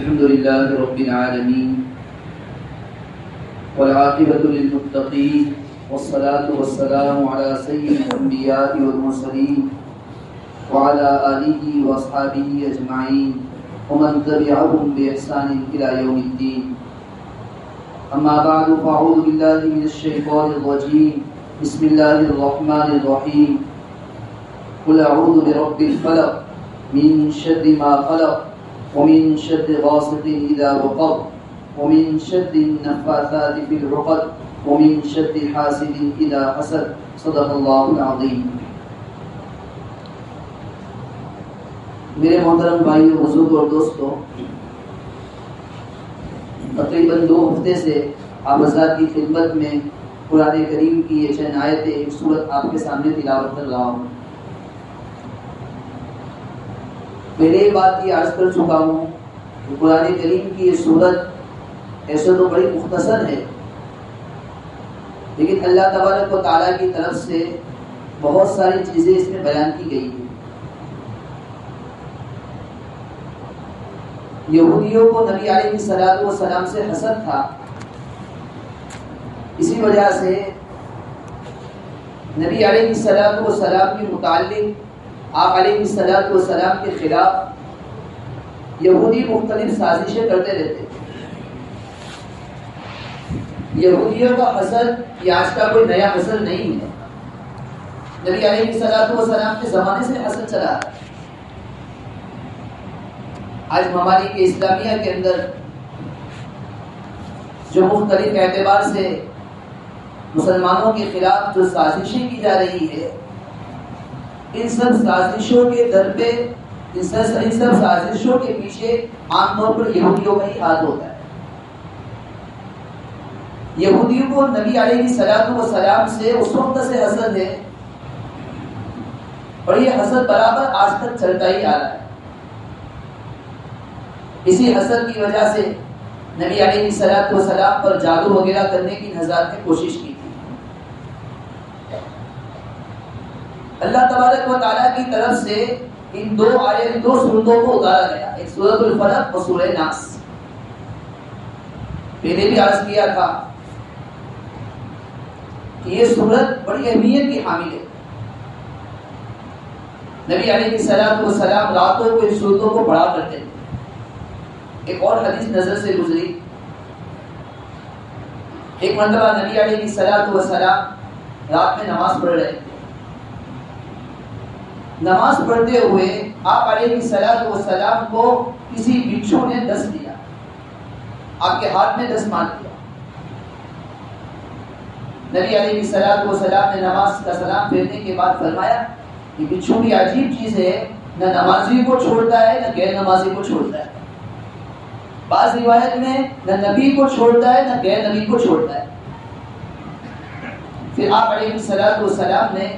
الحمد لله رب العالمين والعاقبة للمتقين والصلاة والسلام على سيد الأنبياء والمرسلين وعلى آله وأصحابه أجمعين ومن تبعهم بإحسان إلى يوم الدين. أما بعد فأعوذ بالله من الشيطان الرجيم. بسم الله الرحمن الرحيم. قل أعوذ برب الفلق من شر ما خلق ومن شر غاسق إذا وقب ومن شر النفاثات في العقد ومن شر حاسد إذا حسد. صدق الله العظيم. میرے محترم بھائیو، بزرگ اور دوستو، تقریباً 2 ہفتے سے آپ حضرات کی خدمت میں قرآن کریم کی یہ چند آیتیں، ایک سورت آپ کے سامنے تلاوت کر رہا ہوں. پہلے یہ بات یہ عرض کر چکا ہوں کہ قرآن کریم کی یہ سورت ایسے تو بڑی مختصر ہے، لیکن اللہ تبارک و تعالیٰ کی طرف سے بہت ساری چیزیں اس میں بیان کی گئی ہیں. یہودیوں کو نبی علیہ السلام سے حسد تھا، اسی وجہ سے نبی علیہ السلام کے متعلق آپ علیہ السلام کے خلاف یہودی مختلف سازشیں کرتے رہتے. یہودیوں کا حسد یہ آج کا کوئی نیا حسد نہیں ہے، نبی علیہ السلام کے زمانے سے حسد چلا ہے. آج ممالک اسلامیہ کے اندر جو مختلف اعتبار سے مسلمانوں کے خلاف جو سازشیں کی جا رہی ہے، ان سب سازشوں کے در پہ، ان سب سازشوں کے پیچھے عام طور پر یہودیوں کا ہی ہاتھ ہوتا ہے. یہودیوں کو نبی علیہ السلام سے اس وقت سے حسد ہے، اور یہ حسد برابر آج تک چلتا ہی آ رہا ہے. اسی حسد کی وجہ سے نبی علیہ السلام پر جادو وغیرہ کرنے کی حضرات نے کوشش کی تھی. اللہ تبارک و تعالیٰ کی طرف سے ان 2 سورتوں کو اتارا گیا، ایک سورۃ الفلق اور سورہ ناس. پہلے بھی عرض کیا تھا کہ یہ سورت بڑی اہمیت کی حامل ہے. نبی علیہ السلام راتوں کو ان سورتوں کو پڑھا کرتے تھے. ایک اور حدیث نظر سے گزری، ایک مرتبہ نبی علیہ السلام رات میں نماز پڑھ رہے تھے. نماز پڑھتے ہوئے آپ علیہ السلام کو کسی بچھو نے ڈس دیا، آپ کے ہاتھ میں ڈس مار دیا. نبی علیہ السلام نے نماز کا سلام پھیرنے کے بعد فرمایا کہ بچھو بھی عجیب چیز ہے، نہ نمازی کو چھوڑتا ہے نہ غیر نمازی کو چھوڑتا ہے. بعض روایت میں نہ نبی کو چھوڑتا ہے نہ غیر نبی کو چھوڑتا ہے. پھر آپ علیہ السلام نے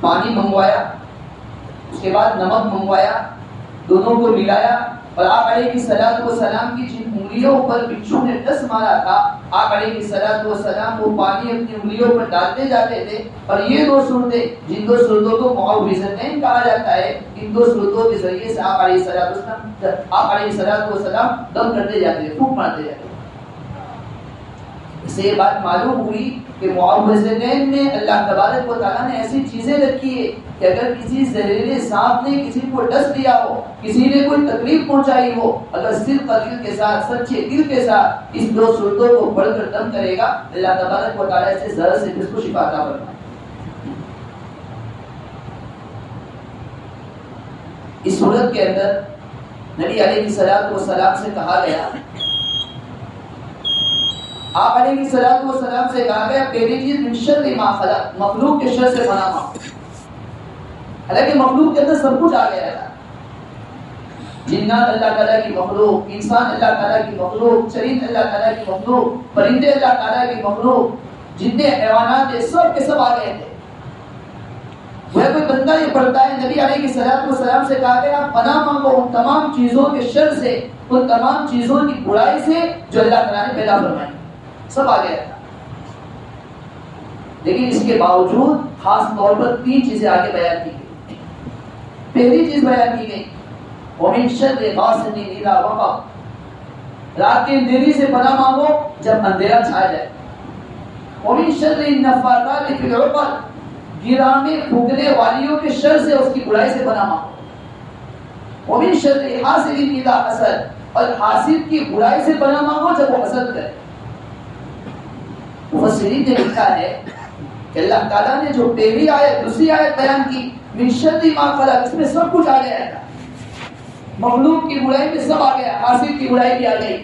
پانی منگوایا، اس کے بعد نمک منگوایا، دونوں کو ملایا، اور آپ علیہ السلام کی جن انگلیوں پر بچھو نے ڈس مارا تھا، آپ علیہ السلام وہ پانی اپنی انگلیوں پر ڈالتے جاتے تھے. اور یہ 2 صورتیں، جن 2 صورتوں کو معوذتین کہا جاتا ہے، ان 2 صورتوں کے ذریعے سے آپ علیہ السلام دم کرتے جاتے تھے، پھونک مارتے جاتے تھے. اس سے یہ بات معلوم ہوئی کہ معوذتین میں اللہ تبارک و تعالیٰ نے ایسی چیزیں رکھی ہے کہ اگر کسی زہریلے سانپ نے کسی کو ڈس دیا ہو، کسی نے کوئی تکلیف پہنچائی ہو، اگر صرف دل کے ساتھ، سچے دل کے ساتھ اس 2 صورتوں کو پڑھ کر دم کرے گا، اللہ تبارک و تعالیٰ سے ذرا سے اس کو شفا عطا فرمائے. اس صورت کے اندر نبی علیہ السلام سے کہا گیا، آپ علیہ السلام سے کہا گیا پہلی چیز من شر ما خلق، مخلوق کے شر سے پناہ مانگو. حالانکہ مخلوق کے اندر سب کچھ آ گیا تھا، جنات اللہ تعالیٰ کی مخلوق، انسان اللہ تعالیٰ کی مخلوق، چرند اللہ تعالیٰ کی مخلوق، پرندے اللہ تعالیٰ کی مخلوق، جتنے حیوانات ہیں سب کے سب آ گئے تھے. وہ کوئی بندہ یہ پڑھتا ہے، نبی علیہ السلام سے کہا گیا پناہ مانگو ان تمام چیزوں کے شر سے، ان تمام چیزوں کی برائی سے جو اللہ تعالیٰ نے پیدا فرمائی. سب آ گیا تھا، لیکن اس کے باوجود خاص طور پر 3 چیزیں آگے بیان کی گئی. پہلی چیز بیان کی گئی وَمِن شَرِّ غَاسِقٍ إِذَا وَقَبَ، رات کے اندھیری سے پناہ مانگو جب اندھیرا چھا جائے. ومن شر النفاثات فی العقد, گرانے پھونکنے والیوں کے شر سے, اس کی برائی سے پناہ مانگو. ومن شر حاسد اذا حسد, اور حاسد کی برائی سے پناہ مانگو جب وہ حسد کرے. مفسرین نے لکھا ہے کہ اللہ تعالیٰ نے جو پہلی آیت دوسری آیت بیان کی من شر ما خلق, اس میں سب کچھ آ گیا تھا. مخلوق کی برائی میں سب آ گیا, حاسد کی برائی بھی آ گئی,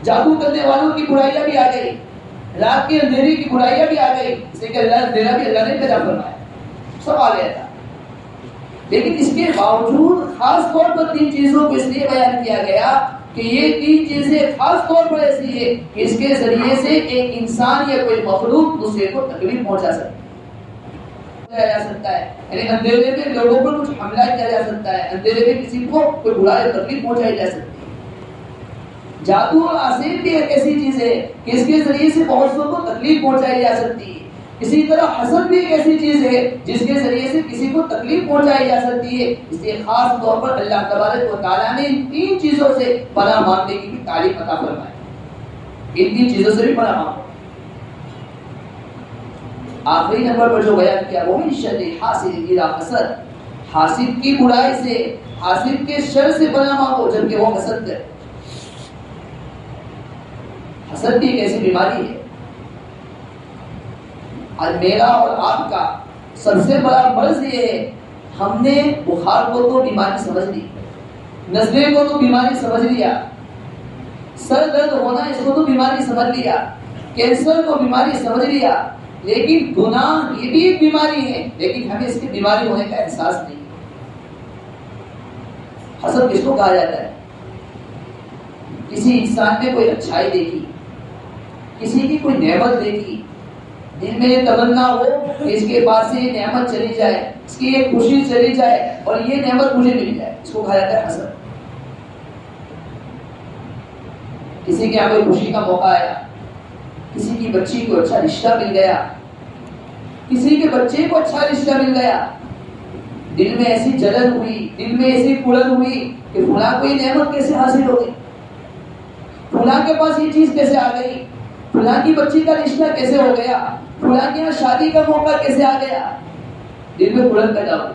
جادو کرنے والوں کی برائیاں بھی آ گئی, رات کے اندھیری کی برائیاں بھی آ گئی. اس لیے کہ اللہ اندھیرا بھی اللہ نے پیدا فرمایا, سب آ گیا تھا. لیکن اس کے باوجود خاص طور پر 3 چیزوں کو اس لیے بیان کیا گیا کہ یہ 3 چیزیں خاص طور پر ایسی ہے کہ اس کے ذریعے سے ایک انسان یا کوئی مخلوق دوسرے کو تکلیف پہنچا سکتا ہے. یعنی اندھیرے میں لوگوں پر کچھ حملہ کیا جا سکتا ہے, اندھیرے میں کسی کو کوئی برا یا تکلیف پہنچائی جا سکتی ہے. جادو اور آسیب بھی ایک ایسی چیز ہے کہ اس کے ذریعے سے بہت سو کو تکلیف پہنچائی جا سکتی ہے. اسی طرح حسد بھی ایک ایسی چیز ہے جس کے ذریعے سے کسی کو تکلیف پہنچائی جا سکتی ہے. اس لیے خاص طور پر اللہ تبارک و تعالیٰ نے ان 3 چیزوں سے پناہ مانگنے کی بھی تعلیم عطا فرمائی. ان 3 چیزوں سے بھی پناہ مانگو. آخری نمبر پر جو بیان کیا وہ من شر حاسد اذا حسد, حاسد کی برائی سے, حاسد کے شر سے پناہ مانگو جبکہ وہ حسد کرے. حسد بھی ایک ایسی بیماری ہے. اور میرا اور آپ کا سب سے بڑا مرض یہ ہے, ہم نے بخار کو تو بیماری سمجھ لی, نزلے کو تو بیماری سمجھ لیا, سر درد ہونا اس کو تو بیماری سمجھ لیا, کینسر کو بیماری سمجھ لیا, لیکن گناہ یہ بھی ایک بیماری ہے, لیکن ہمیں اس کی بیماری ہونے کا احساس نہیں. حسد کس کو کہا جاتا ہے؟ کسی انسان نے کوئی اچھائی دیکھی, کسی کی کوئی نعمت دیکھی, دل میں یہ تمنا ہو کہ اس کے پاس سے یہ نعمت چلی جائے, اس کی یہ خوشی چلی جائے اور یہ نعمت مجھے مل جائے, اس کو کہا جاتا ہے حسد. کسی کے یہاں کوئی خوشی کا موقع آیا, کسی کی بچی کو اچھا رشتہ مل گیا, کسی کے بچے کو اچھا رشتہ مل گیا, دل میں ایسی جلن ہوئی, دل میں ایسی کڑن ہوئی کہ فلاں کو یہ نعمت کیسے حاصل ہو گئی, فلاں کے پاس یہ چیز کیسے آ گئی, فلاں کی بچی کا رشتہ کیسے ہو گیا, فلاں کے یہاں شادی کا موقع کیسے آ گیا. دل میں کڑن پیدا ہو.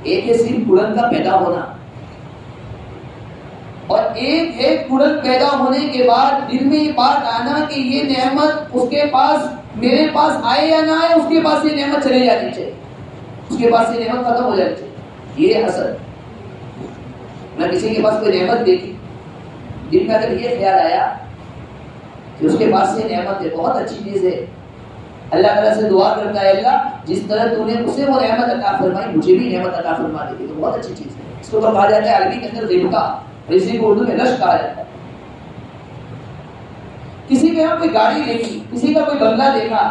ایک ہے صرف کڑن کا پیدا ہونا, اور ایک ہے کڑن پیدا ہونے کے بعد دل میں یہ بات آنا کہ یہ نعمت اس کے پاس, میرے پاس آئے یا نہ آئے, اس کے پاس یہ نعمت چلی جانی چاہیے, اس کے پاس یہ نعمت ختم ہو جانی چاہیے. یہ حسد. میں کسی کے پاس کوئی نعمت دیکھی, دل میں اگر یہ خیال آیا کہ اس کے پاس سے نعمت ہے, بہت اچھی چیز ہے, اللہ تعالیٰ سے دعا کرتا ہے اللہ جس طرح تو نے اسے وہ نعمت عطا فرمائی مجھے بھی نعمت عطا فرما دے, تو بہت اچھی چیز ہے. اس کو کہا جاتا ہے عربی کے اندر ربقہ, اسی کو اردو میں رشک کہا جاتا ہے. کسی کے یہاں کوئی گاڑی دیکھی, کسی کا کوئی بنگلہ دیکھا,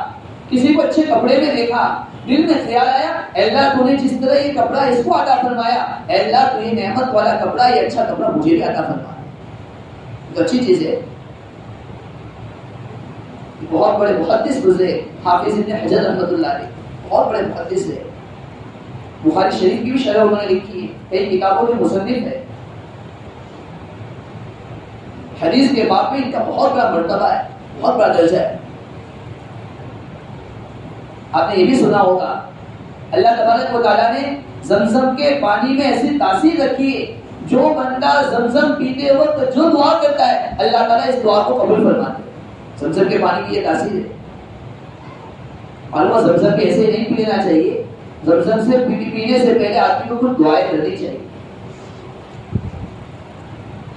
کسی کو اچھے کپڑے میں دیکھا, دل میں خیال آیا اللہ تو نے جس طرح یہ کپڑا اس کو عطا فرمایا, اللہ تو یہ نعمت والا کپڑا, یہ اچھا کپڑا مجھے بھی عطا فرمایا, تو اچھی چیز ہے. بہت بڑے محدث گزرے حافظ ابن حجر رحمۃ اللہ علیہ, بہت بڑے محدث ہے. بخاری شریف کی بھی شرح انہوں نے لکھی ہے, کئی کتابوں کے مصنف ہے. حدیث کے باب میں ان کا بہت بڑا مرتبہ ہے, بہت بڑا درجہ ہے. آپ نے یہ بھی سنا ہوگا اللہ تبارک و تعالیٰ نے زمزم کے پانی میں ایسی تاثیر رکھی ہے, جو بندہ زمزم پیتے وقت جو دعا کرتا ہے اللہ تعالیٰ اس دعا کو قبول فرماتے ہیں. زمزم کے پانی کی یہ تاثیر ہے. اور وہ زمزم کے ایسے نہیں پی لینا چاہیے, زمزم سے پینے سے پہلے آدمی کو کچھ دعائیں کرنی چاہیے.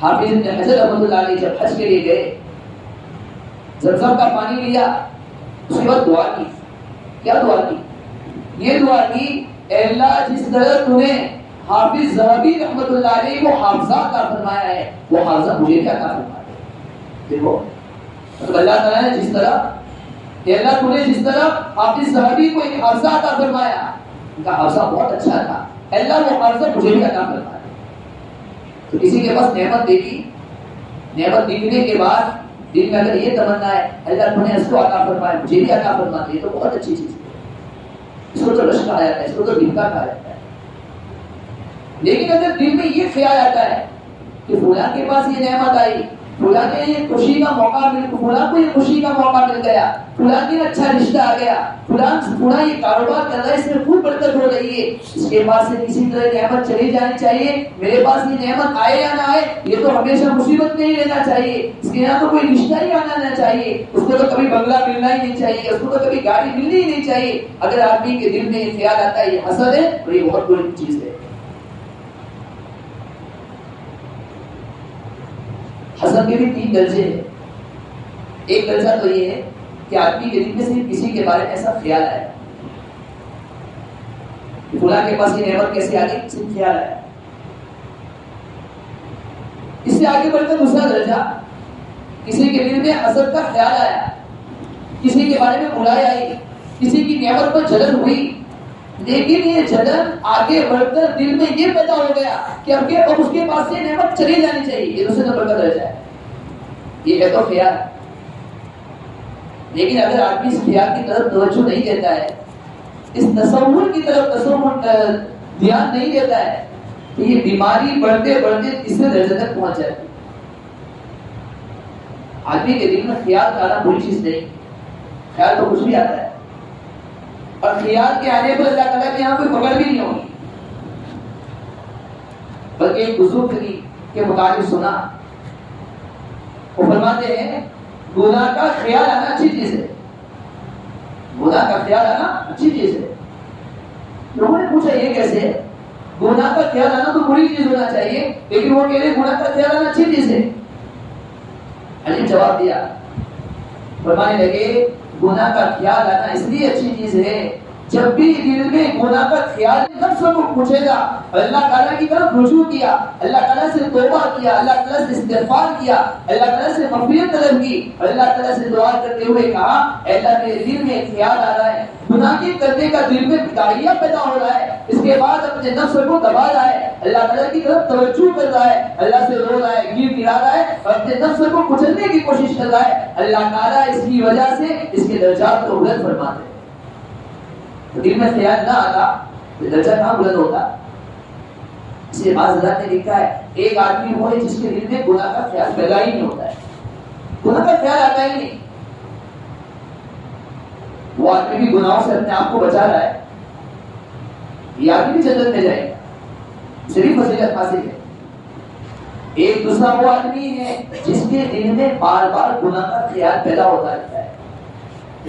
حافظ ابن حجر رحمۃ اللہ علیہ جب حج کے لیے گئے, زمزم کا پانی لیا, اس کے بعد دعا کی. کیا دعا کی؟ یہ دعا کی اے اللہ جس طرح تو نے حافظ ذہبی رحمۃ اللہ علیہ کو حافظہ عطا فرمایا ہے, وہ حافظہ مجھے بھی عطا فرما دے. دیکھو اللہ تعالیٰ نے جس طرح, کہ اللہ تو نے جس طرح حافظ ذہبی کو ایک حافظہ عطا فرمایا, ان کا حافظہ بہت اچھا تھا, اللہ وہ حافظہ مجھے بھی عطا فرما دے. تو کسی کے پاس نعمت دیکھی, نعمت دیکھنے کے بعد دل میں اگر یہ تمنا ہے اللہ تو نے اس کو عطا فرمایا مجھے بھی عطا فرما دے, تو بہت اچھی چیز ہے. اس کو تو رشک کہا جاتا ہے, اس کو تو ربقہ کہا جاتا ہے. لیکن اگر دل میں یہ خیال آتا ہے کہ فلاں کے پاس یہ نعمت آئی، فلاں کے یہ خوشی کا موقع فلاں کو یہ خوشی کا موقع مل گیا، فلاں کے اچھا رشتہ آ گیا، فلاں یہ کاروبار کر رہا ہے، اس میں خوب برکت ہو رہی ہے، اس کے پاس سے کسی طرح نعمت چلی جانی چاہیے، میرے پاس یہ نعمت آئے یا نہ آئے یہ تو ہمیشہ مصیبت میں ہی رہنا چاہیے، اس کے یہاں تو کوئی رشتہ ہی آنا نہ چاہیے، اس کو تو کبھی بنگلہ ملنا ہی نہیں چاہیے، اس کو تو کبھی گاڑی ملنی ہی نہیں چاہیے۔ اگر آدمی کے دل میں یہ خیال آتا ہے یہ حسد ہے تو یہ بہت بری چیز ہے۔ حسد کے بھی 3 درجے ہیں۔ ایک درجہ تو یہ ہے کہ آدمی کے دل میں صرف کسی کے بارے میں ایسا خیال آیا کہ فلاں کے پاس یہ نعمت کیسے آ گئی، صرف خیال آیا۔ اس سے آگے بڑھ کر دوسرا درجہ، کسی کے دل میں حسد کا خیال آیا، کسی کے بارے میں برائی آئی، کسی کی نعمت پر جلن ہوئی، لیکن یہ جلن آگے بڑھ کر دل میں یہ پیدا ہو گیا کہ اب اس کے پاس سے نعمت چلی جانی چاہیے، یہ دوسرے نمبر کا درجہ ہے۔ یہ ہے تو خیال، لیکن اگر آدمی اس خیال کی طرف توجہ نہیں دیتا ہے، اس تصور کی طرف دھیان نہیں دیتا ہے، تو یہ بیماری بڑھتے بڑھتے تیسرے درجے تک پہنچ جاتی ہے۔ آدمی کے دل میں خیال آنا بری چیز نہیں، خیال تو کچھ بھی آتا ہے، اور خیال کے آنے پر اللہ تعالیٰ کے یہاں کوئی پکڑ بھی نہیں ہوگی، بلکہ ایک بزرگ کے متعلق سنا، وہ فرماتے ہیں گناہ کا خیال آنا اچھی چیز ہے، گناہ کا خیال آنا اچھی چیز ہے۔ لوگوں نے پوچھا یہ کیسے؟ گناہ کا خیال آنا تو بری چیز ہونا چاہیے، لیکن وہ کہہ رہے گناہ کا خیال آنا اچھی چیز ہے۔ علی جواب دیا، فرمانے لگے گناہ کا خیال آنا اس لیے اچھی چیز ہے، جب بھی دل میں گناہ کا خیال نفس کو پوچھے گا، اللہ تعالیٰ کی طرف رجوع کیا، اللہ تعالیٰ سے توبہ کیا، اللہ تعالیٰ سے استغفار کیا، اللہ تعالیٰ سے مغفرت طلب کی، اللہ تعالیٰ سے دعا کرتے ہوئے کہا اے اللہ میرے دل میں خیال آ رہا ہے، گناہ کے کرنے کا دل میں داعیہ پیدا ہو رہا ہے، اس کے بعد اپنے نفس کو دبا رہا ہے، اللہ تعالیٰ کی طرف توجہ کر رہا ہے، اللہ سے رو رہا ہے، گر گرا رہا ہے، اور اپنے نفس کو کچلنے کی کوشش کر رہا ہے، اللہ تعالیٰ اس کی وجہ سے اس کے درجات کو بلند فرماتے ہیں۔ دل میں خیال نہ آتا تو درجہ کہاں بلند ہوتا؟ اس لیے بعض حضرات نے لکھا ہے ایک آدمی وہ ہے جس کے دل میں گناہ کا خیال پیدا ہی نہیں ہوتا ہے، گناہ کا خیال آتا ہی نہیں، وہ آدمی بھی گناہوں سے اپنے آپ کو بچا رہا ہے، یہ آدمی بھی جنت میں جائے گا، صرف فضیلت حاصل ہے۔ ایک دوسرا وہ آدمی ہے جس کے دل میں بار بار گناہ کا خیال پیدا ہوتا رہتا ہے،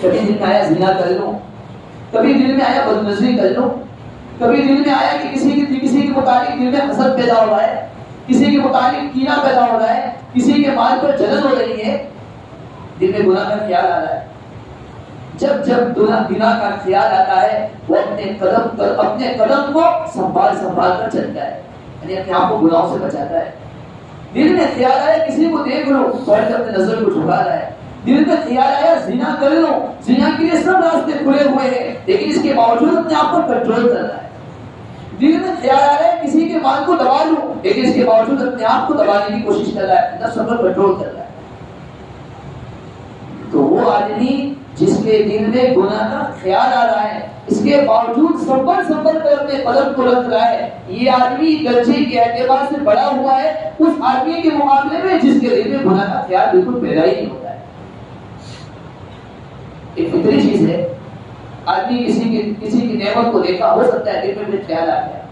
کبھی دل میں آیا زنا کر لوں، کبھی دل میں آیا بدنظری کر لوں، کبھی دل میں آیا کہ کسی کے متعلق دل میں حسد پیدا ہو رہا ہے، کسی کے متعلق کینہ پیدا ہو رہا ہے، کسی کے مال پر جلن ہو رہی ہے، دل میں گناہ کا خیال آ رہا ہے۔ جب گناہ کا خیال آتا ہے وہ اپنے قدم کو سنبھال کر چلتا ہے، یعنی اپنے آپ کو گناہوں سے بچاتا ہے۔ دل میں خیال آیا کسی کو دیکھ لو، فوراً اپنے نظر کو جھکا رہا ہے۔ دل میں خیال آیا زنا کر لو، زنا کے لیے سب راستے کھلے ہوئے ہیں، لیکن اس کے باوجود اپنے آپ پر کنٹرول کر رہا ہے۔ دل میں خیال آ رہا ہے کسی کے مال کو دبا لوں، لیکن اس کے باوجود اپنے آپ کو دبانے کی کوشش کر رہا ہے، نفس پر کنٹرول کر رہا ہے۔ تو وہ آدمی جس کے دل میں گناہ کا خیال آ رہا ہے، اس کے باوجود سنبھل کر اپنے قدم کو رکھ رہا ہے، یہ آدمی درجے کے اعتبار سے بڑا ہوا ہے اس آدمی کے مقابلے میں جس کے دل میں گناہ کا خیال بالکل پیدا ہی نہیں ہوتا ہے۔ ایک فطری چیز ہے، آدمی کسی کی نعمت کو دیکھا، ہو سکتا ہے دل میں خیال آ گیا،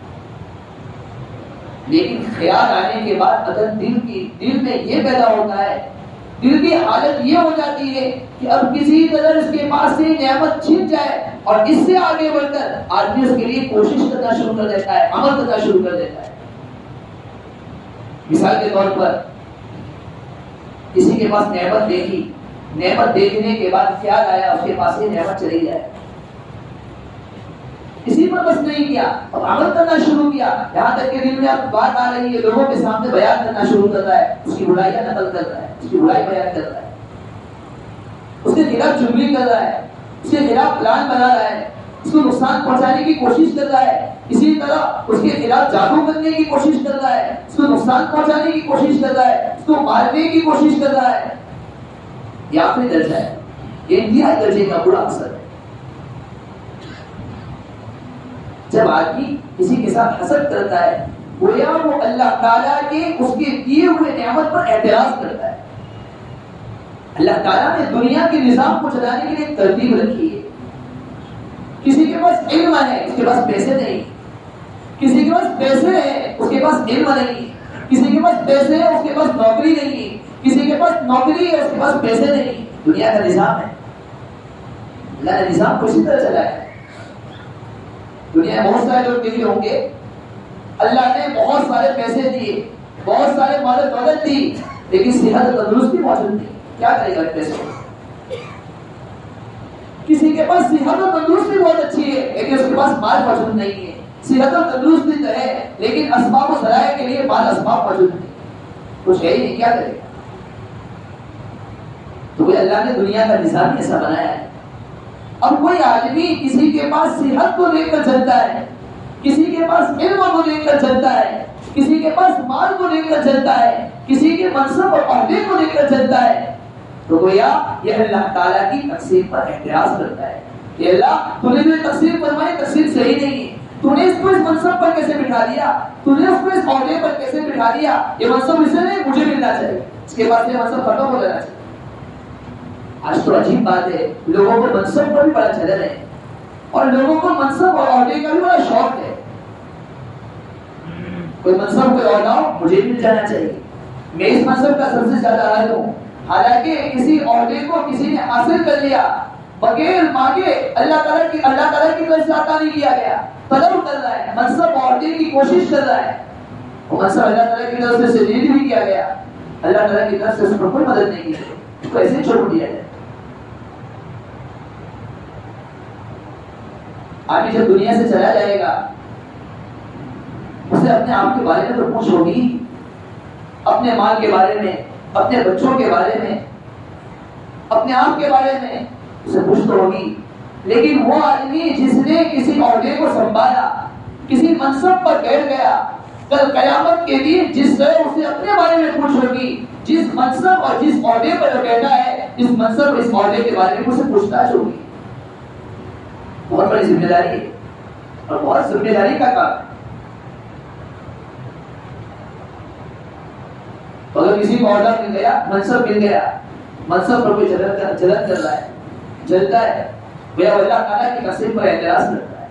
لیکن خیال آنے کے بعد اگر دل میں یہ پیدا ہوتا ہے، دل کی حالت یہ ہو جاتی ہے کہ اب کسی طرح اس کے پاس سے نعمت چھن جائے اور اس سے آگے بڑھ کر آدمی اس کے لیے کوشش کرنا شروع کر دیتا ہے، عمل کرنا شروع کر دیتا ہے۔ مثال کے طور پر کسی کے پاس نعمت دیکھی، نعمت دیکھنے کے بعد خیال آیا اس کے پاس یہ نعمت چلی جائے، اسی پر بس نہیں کیا، اب عمل کرنا شروع کیا، یہاں تک کہ دل میں اب بات آ رہی ہے، لوگوں کے سامنے بیان کرنا شروع کر رہا ہے، اس کی برائیاں نقل کر رہا ہے، اس کی برائی بیان کر رہا ہے، اس کے خلاف چغلی کر رہا ہے، اس کے خلاف پلان بنا رہا ہے، اس کو نقصان پہنچانے کی کوشش کر رہا ہے، اسی طرح اس کے خلاف جادو کرنے کی کوشش کر رہا ہے، اس کو نقصان پہنچانے کی کوشش کر رہا ہے، اس کو مارنے کی کوشش کر رہا ہے۔ یہ آخری درجہ ہے، یہ انتہائی درجے کا برا اثر ہے۔ جب آدمی کسی کے ساتھ حسد کرتا ہے، گویا وہ اللہ تعالیٰ کے اس کے دیے ہوئے نعمت پر اعتراض کرتا ہے. اللہ تعالیٰ نے دنیا کے نظام کو چلانے کے لیے ایک ترتیب رکھی ہے. کسی کے پاس علم ہے، اس کے پاس پیسے نہیں. کسی کے پاس پیسے ہیں، اس کے پاس علم نہیں. کسی کے پاس پیسے ہیں، اس کے پاس نوکری نہیں. کسی کے پاس نوکری ہے، اس کے پاس پیسے نہیں. دنیا کا نظام ہے. اللہ نے نظام کو اسی طرح چلایا ہے. دنیا میں بہت سارے لوگ دیکھے ہوں گے اللہ نے بہت سارے پیسے دیے، بہت سارے مال و دولت دی، لیکن صحت و تندرستی موجود نہیں. کیا کرے گا پیسے؟ کسی کے پاس صحت و تندرستی بہت اچھی ہے، لیکن اس کے پاس مال موجود نہیں ہے. صحت و تندرستی تو ہے، لیکن اسباب و ذرائع کے لیے مال اسباب موجود نہیں. کچھ ہے ہی نہیں، کیا کرے گا؟ تو اللہ نے دنیا کا نظام ایسا بنایا ہے. اب کوئی آدمی کسی کے پاس صحت کو لے کر چلتا ہے، کسی کے پاس علم کو لے کر چلتا ہے، کسی کے پاس مال کو لے کر چلتا ہے، کسی کے منصب اور عہدے کو لے کر چلتا ہے، تو گویا یہ اللہ تعالیٰ کی تقسیم پر اعتراض کرتا ہے کہ اللہ تو نے جو تقسیم فرمائی تقسیم صحیح نہیں ہے. تو نے اس کو اس منصب پر کیسے بٹھا دیا؟ تو نے اس کو اس عہدے پر کیسے بٹھا دیا؟ یہ منصب اسے نہیں، مجھے ملنا چاہیے. اس کے بعد یہ منصب ختم ہو جانا چاہیے. آج تو عجیب بات ہے، لوگوں کو منصب پر بھی بڑا چلن ہے اور لوگوں کو منصب اور عہدے کا بھی بڑا شوق ہے. کوئی منصب کوئی عہدہ ہو، مجھے مل جانا چاہیے، میں اس منصب کا سب سے زیادہ اہل ہوں. حالانکہ کسی عہدے کو کسی نے حاصل کر لیا بغیر مانگے، اللہ تعالیٰ کی طرف سے عطا نہیں کیا گیا، طلب کر رہا ہے، منصب عہدے کی کوشش کر رہا ہے. وہ منصب اللہ تعالیٰ کی طرف سے ریلیز بھی کیا گیا، اللہ تعالیٰ کی طرف سے اس پر کوئی مدد نہیں کی، اس کو ایسے چھوڑ دیا جائے. آگے جب دنیا سے چلا جائے گا اسے اپنے آپ کے بارے میں تو پوچھ ہوگی، اپنے مال کے بارے میں، اپنے بچوں کے بارے میں، اپنے آپ کے بارے میں اسے پوچھ تو ہوگی. لیکن وہ آدمی جس نے کسی عہدے کو سنبھالا، کسی منصب پر بیٹھ گیا، کل قیامت کے دن جس سے اسے اپنے بارے میں پوچھ ہوگی، جس منصب اور جس عہدے پر بیٹھا ہے، اس منصب اور اس عہدے کے بارے میں اسے پوچھتاچھ ہوگی. بہت بڑی ذمہ داری ہے اور بہت ذمہ داری کا کام ہے. اگر کسی کو عہدہ مل گیا، منصب مل گیا، منصب پر کوئی جلن کر رہا ہے، جلتا ہے، وہ اللہ تعالیٰ کی قسم پر اعتراض کرتا ہے.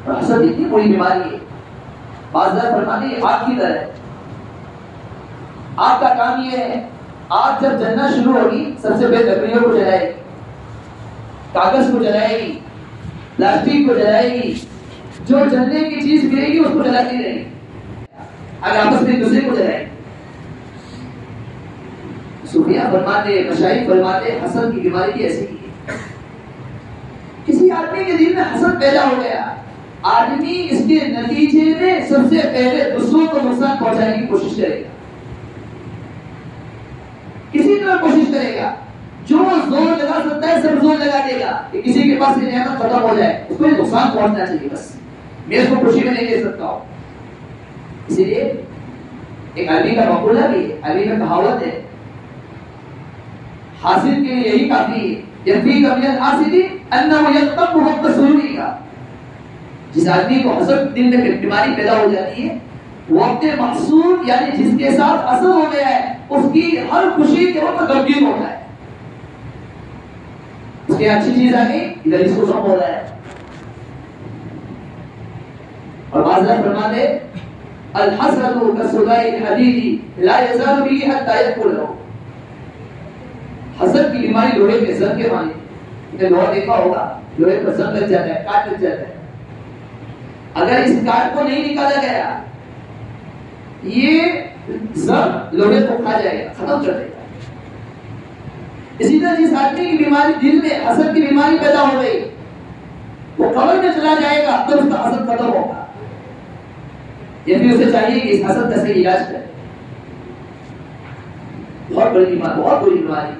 اور حسد اتنی بری بیماری ہے. بعض فرماتے ہیں آگ کی طرح ہے. آگ کا کام یہ ہے، آگ جب جلنا شروع ہوگی سب سے پہلے لکڑیوں کو جلائے گی، کاغذ کو جلائے گی، پلاسٹک کو جلائے گی، جو جلنے کی چیز ملے گی اس کو جلاتی رہے گی. اگر آپس میں دوسرے کو جلائے. صوفیاء فرماتے، مشائخ فرماتے، حسد کی بیماری کی ایسی ہے. کسی آدمی کے دل میں حسد پیدا ہو گیا، آدمی اس کے نتیجے میں سب سے پہلے دوسروں کو نقصان پہنچانے کی کوشش کرے گا. کسی طرح کوشش کرے گا، جو زور لگا سکتا ہے سب زور لگا دے گا کہ کسی کے پاس یہ نعمت ختم ہو جائے، اس کو نقصان پہنچنا چاہیے. بس میں اس کو خوشی میں نہیں لے سکتا ہوں. اسی لیے ایک عربی کا مقولہ بھی ہے، عربی میں کہاوت ہے، حاسد کے لیے یہی کافی ہے، یکفی کا من الحاسد انه یغتب وقت سروری کا. جس آدمی کو حسد دل میں بیماری پیدا ہو جاتی ہے، وقت محسود یعنی جس کے ساتھ اثر ہو گیا ہے، اس کی ہر خوشی کے وقت غمگین ہوتا ہے. اس کی اچھی چیز آ گئی، ادھر اس کو غم ہو رہا ہے. اور بعض فرماتے الحسد كالصداع الحديد لا يزال به حتى يأكله. حسد کی بیماری لوہے کے زنگ کے معنی ہے. لوہا دیکھا ہوگا، لوہے پر زنگ لگ جاتا ہے، کاٹ لگ جاتا ہے. اگر اس کاٹ کو نہیں نکالا گیا، یہ زنگ لوہے کو کھا جائے گا، ختم کر دے گا. اسی طرح جس آدمی کی بیماری دل میں حسد کی بیماری پیدا ہو گئی، وہ قبر میں چلا جائے گا تو اس کا حسد ختم ہوگا. یہ بھی اسے چاہیے کہ اس حسد کا صحیح علاج کرے. بہت بڑی بیماری، بہت بری بیماری.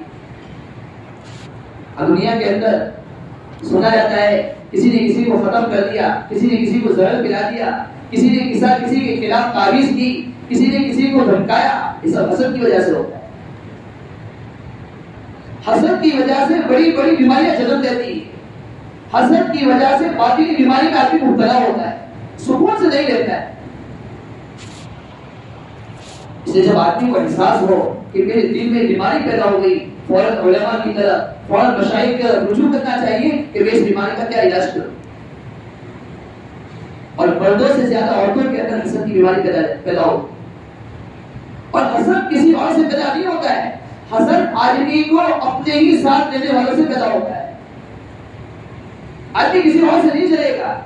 دنیا کے اندر سنا جاتا ہے کسی نے کسی کو ختم کر دیا، کسی نے کسی کو زہر پلا دیا، کسی نے کسی کے خلاف تعویذ کی، کسی نے کسی کو دھمکایا. یہ سب حسد کی وجہ سے ہوتا ہے. حسد کی وجہ سے بڑی بڑی بیماریاں جنم دیتی ہیں. حسد کی وجہ سے باطنی بیماری میں آدمی مبتلا ہوتا ہے. سکون سے نہیں رہتا ہے. اس لیے جب آدمی کو احساس ہو کہ میرے دل میں بیماری پیدا ہو گئی، فوراً علماء کی طرف، فوراً مشائخ کی طرف رجوع کرنا چاہیے کہ میں اس بیماری کا کیا علاج کروں. اور مردوں سے زیادہ عورتوں کے اندر حسد کی بیماری پیدا ہو. اور حسد کسی اور سے پیدا نہیں ہوتا ہے، حسد آدمی کو اپنے ہی ساتھ لینے والوں سے پیدا ہوتا ہے. آدمی کسی اور سے نہیں چلے گا.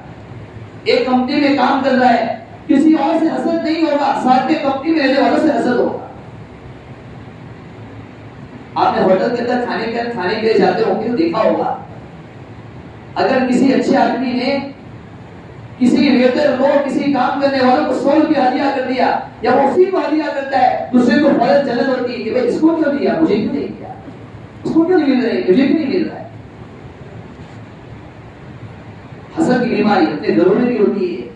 ایک کمپنی میں کام کر رہا ہے، کسی اور سے حسد نہیں ہوگا، ساتھ میں کمپنی میں رہنے والوں سے حسد ہوگا. آپ نے ہوٹل کے اندر کھانے کے لیے جاتے ہوں گے تو دیکھا ہوگا، اگر کسی اچھے آدمی نے کسی ویٹر کو، کسی کام کرنے والوں کو 100 روپیہ ہدیہ کر دیا یا وہ اسی کو ہدیہ کرتا ہے، دوسرے کو فوراً جلن ہوتی ہے کہ بھائی اس کو کیوں دیا، مجھے کیوں نہیں دیا، اس کو کیوں نہیں مل رہا ہے، مجھے کیوں نہیں مل رہا ہے. حسد کی بیماری اپنے گھروں میں بھی ہوتی ہے.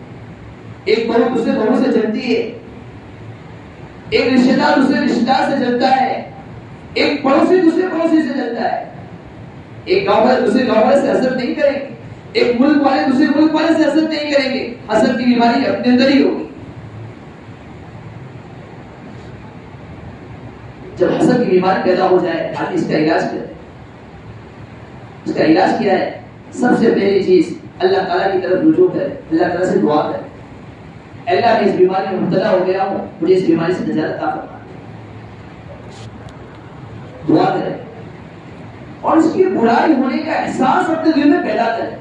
ایک بہو دوسرے بہو سے جلتی ہے، ایک رشتہ دار دوسرے رشتہ دار سے جلتا ہے، ایک پڑوسی دوسرے پڑوسی سے جلتا ہے. ایک گاؤں والے دوسرے گاؤں والے سے حسد نہیں کریں گے، ایک ملک والے دوسرے ملک والے سے حسد نہیں کریں گے. حسد کی بیماری اپنے اندر ہی ہوگی. جب حسد کی بیماری پیدا ہو جائے آدمی اس کا علاج کرے. اس کا علاج کیا ہے؟ سب سے پہلی چیز اللہ تعالیٰ کی طرف رجوع کرے، اللہ تعالیٰ سے دعا کرے. اللہ میں اس بیماری میں مبتلا ہو گیا ہوں، مجھے اس بیماری سے نجات عطا فرما. دعا کرے اور اس کی برائی ہونے کا احساس اپنے دل میں پیدا کرے.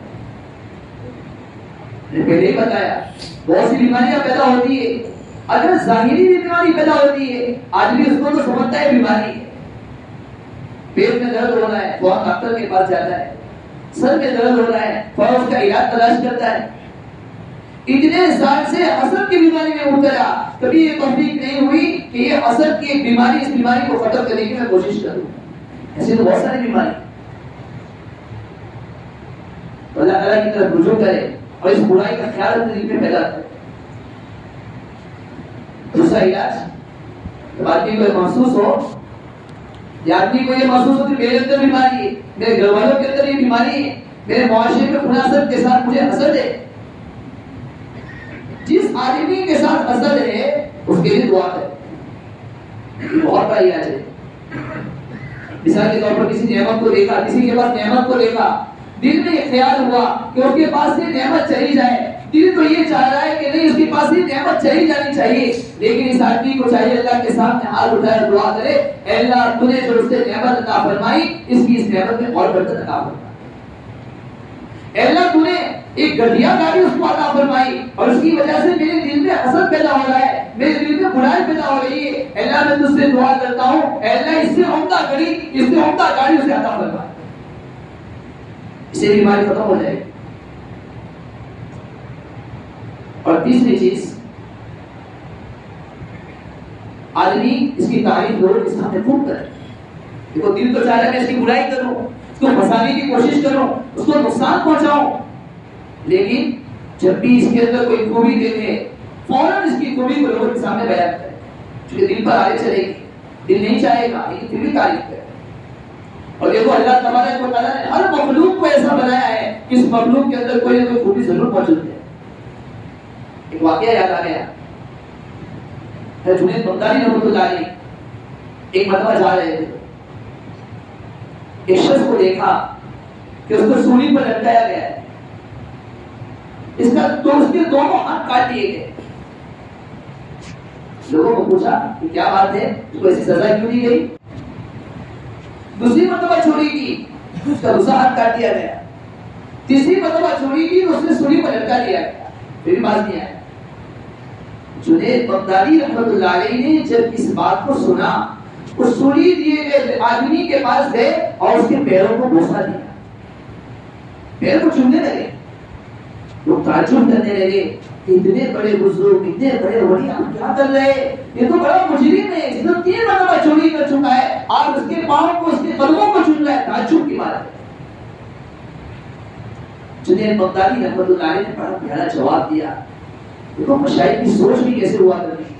میں نے پہلے ہی بتایا بہت سی بیماریاں پیدا ہوتی ہے. اگر ظاہری بیماری پیدا ہوتی ہے آدمی اس کو تو سمجھتا ہے بیماری ہے. پیٹ میں درد ہو رہا ہے تو ڈاکٹر کے پاس جاتا ہے، سر میں درد ہو رہا ہے تو اس کا علاج تلاش کرتا ہے. اتنے سال سے حسد کی بیماری میں مبتلا، کبھی یہ توفیق نہیں ہوئی کہ یہ حسد کی بیماری، اس بیماری کو ختم کرنے کی میں کوشش کروں. ایسے تو بہت ساری بیماری. تو اللہ تعالیٰ کی طرف رجوع کرے اور اس برائی کا خیال اپنے دل میں پیدا کرے. دوسرا علاج، جب آدمی کو یہ محسوس ہو، یا آدمی کو یہ محسوس ہو کہ میرے اندر بیماری ہے، میرے گھر والوں کے اندر یہ بیماری ہے، میرے معاشرے میں مناسب کے ساتھ مجھے حسد ہے. جس آدمی کے ساتھ حسد ہے اس کے لیے دعا کرے. یہ بہت بڑا علاج ہے. مثال کے طور پر کسی نعمت کو دیکھا، کسی کے پاس نعمت کو دیکھا، دل میں یہ خیال ہوا کہ اس کے پاس سے نعمت چلی جائے. دل تو یہ چاہ رہا ہے کہ نہیں اس کے پاس سے نعمت چلی جانی چاہیے، لیکن اس آدمی کو چاہیے اللہ کے سامنے ہاتھ اٹھائے دعا کرے، اے اللہ تو نے جو اس سے نعمت عطا فرمائی اس کی اس نعمت میں اور برکت عطا فرما. اے اللہ تو نے ایک گھٹیا گاڑی اس کو عطا فرمائی اور اس کی وجہ سے میرے دل میں حسد پیدا ہو رہا ہے، میرے دل میں برائی پیدا ہو رہی ہے. اے اللہ میں تجھ سے دعا کرتا ہوں، اے اللہ اس سے عمدہ گاڑی، اس سے عمدہ گاڑی اسے عطا فرما. اس سے بیماری ختم ہو جائے. اور تیسری چیز، آدمی اس کی تعریف لوگوں کے سامنے خوب کرے. دیکھو دل تو چاہ رہا ہے میں اس کی برائی کروں، اس کو پھنسانے کی کوشش کروں، اس کو نقصان پہنچاؤں، لیکن جب بھی اس کے اندر کوئی خوبی دیکھے فوراً اس کی خوبی کو لوگوں کے سامنے بیان کرے. چونکہ دل پر آگے چلے گی، دل نہیں چاہے گا لیکن پھر بھی تعریف کرے. اور دیکھو اللہ تبارک و تعالیٰ نے ہر مخلوق کو ایسا بنایا ہے کہ اس مخلوق کے اندر کوئی نہ کوئی خوبی ضرور موجود ہے. ایک واقعہ یاد آ گیا، جنید بغدادی رحمۃ اللہ علیہ ایک مرتبہ جا رہے تھے. ایک شخص کو دیکھا کہ اس کو سولی پر لٹکایا گیا ہے، اس کے دونوں ہاتھ کاٹ دیے گئے. لوگوں کو پوچھا کہ کیا بات ہے، اس کو ایسی سزا کیوں دی گئی؟ دوسری مرتبہ چوری کی، اس کا دوسرا ہاتھ کاٹ دیا گیا. تیسری مرتبہ چوری کی تو اس نے سولی پر لٹکا دیا گیا، پھر بات نہیں آیا. جنید بغدادی رحمۃ اللہ علیہ نے جب اس بات کو سنا، اس سولی دیے گئے آدمی کے پاس گئے اور اس کے پیروں کو بوسہ دیا، پیر کو چومنے لگے. لوگ تعجب کرنے لگے، اتنے بڑے بزرگ، اتنے بڑے ولی آپ کیا کر رہے ہیں؟ یہ تو بڑا مجرم ہے، اس نے 3 مرتبہ چوری کر چکا ہے، آپ اس کے پاؤں کو، اس کے قدموں کو چوم رہے ہیں. تعجب کی بات ہے. جنید بغدادی رحمۃ اللہ علیہ نے بڑا پیارا جواب دیا. دیکھو مشائخ کی سوچ بھی کیسے ہوا کرتی ہے.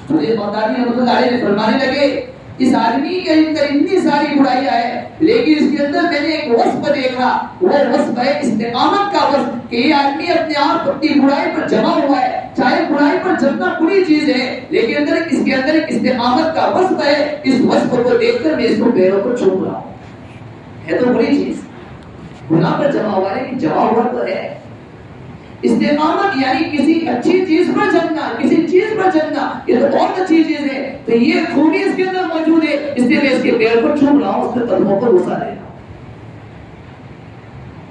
جنید بغدادی رحمۃ اللہ علیہ نے فرمانے لگے، اس آدمی کے اندر اتنی ساری برائیاں ہیں، لیکن اس کے اندر میں نے ایک وصف دیکھا، وہ وصف ہے استقامت کا وصف، کہ یہ آدمی اپنے آپ اپنی برائی پر جمع ہوا ہے، چاہے برائی پر جمنا بری چیز ہے، لیکن اندر اس کے اندر ایک استقامت کا وصف ہے۔ اس وصف کو دیکھ کر میں اس کو پیروں کو چوم رہا ہوں۔ ہے تو بری چیز، گناہ پر جمع ہوا ہے، لیکن جمع ہوا تو ہے۔ استقامت یعنی کسی اچھی چیز پر جمنا، کسی چیز پر جمنا، یہ تو بہت اچھی چیز ہے، تو یہ خوبی اس کے اندر موجود ہے، اس لیے میں اس کے پیر کو چوم رہا ہوں، اس کے قدموں پر غصہ دے رہا ہوں۔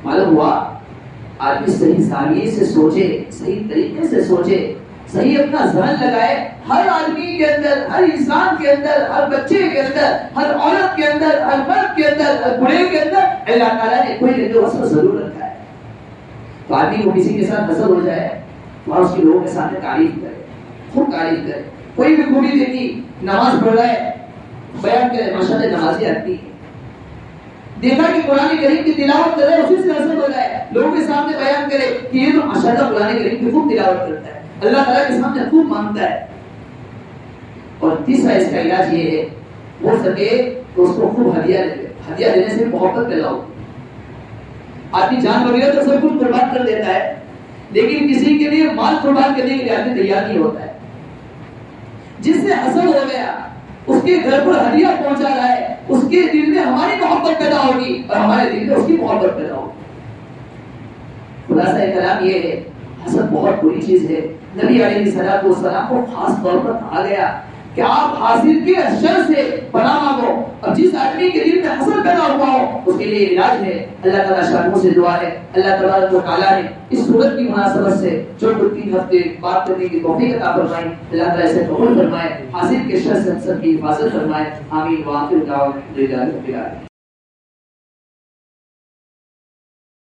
معلوم ہوا آدمی صحیح زاویے سے سوچے، صحیح طریقے سے سوچے، صحیح اپنا ذہن لگائے، ہر آدمی کے اندر، ہر انسان کے اندر، ہر بچے کے اندر، ہر عورت کے اندر، ہر مرد کے اندر، ہر بوڑھے کے اندر اللہ تعالیٰ نے کوئی نہ کوئی وصف ضرور رکھا ہے۔ تو آدمی کو کسی کے ساتھ حسد ہو جائے اور اس کے لوگوں کے سامنے تعریف کرے، خوب تعریف کرے، کوئی بھی خوبی دیکھی، نماز پڑھ رہا ہے، بیان کرے ماشاءاللہ نمازی آتی ہے، دیکھا کہ قرآن کریم کی تلاوت کر رہا ہے، اسی سے حسد ہو جائے، لوگوں کے سامنے بیان کرے کہ یہ تو ماشاءاللہ قرآن کریم کی خوب تلاوت کرتا ہے، اللہ تعالیٰ کے سامنے خوب مانگتا ہے۔ اور تیسرا اس کا علاج یہ ہے، ہو سکے تو اس کو خوب ہدیہ دے، ہدیہ دینے سے محبت پیدا ہوتی ہے۔ آدمی جان وغیرہ تو سب کچھ قربان کر دیتا ہے، لیکن کسی کے لیے مال قربان کرنے کے لیے آدمی تیار نہیں ہوتا ہے۔ جس سے حسد ہو گیا، اس کے گھر پر ہدیہ پہنچا رہا ہے، اس کے دل میں ہماری محبت پیدا ہوگی اور ہمارے دل میں اس کی محبت پیدا ہوگی۔ خلاصہ کلام یہ ہے، حسد بہت بری چیز ہے۔ نبی علیہ الصلوۃ والسلام کو خاص طور پر کہا گیا کہ آپ حاصل کے شر سے پناہ مانگو، اور جس آدمی کے دل میں حسد پیدا ہوا ہو اس کے لیے علاج ہے۔ اللہ تعالیٰ شاہدوں سے دعا ہے، اللہ تبارک و تعالیٰ نے اس صورت کی مناسبت سے جو 2-3 ہفتے بات کرنے کی توفیق عطا فرمائی، اللہ تعالیٰ اسے قبول فرمائے، حاصل کے شر سے سب کی حفاظت فرمائے، آمین۔ وآخر دعوانا الحمدللہ رب العالمین۔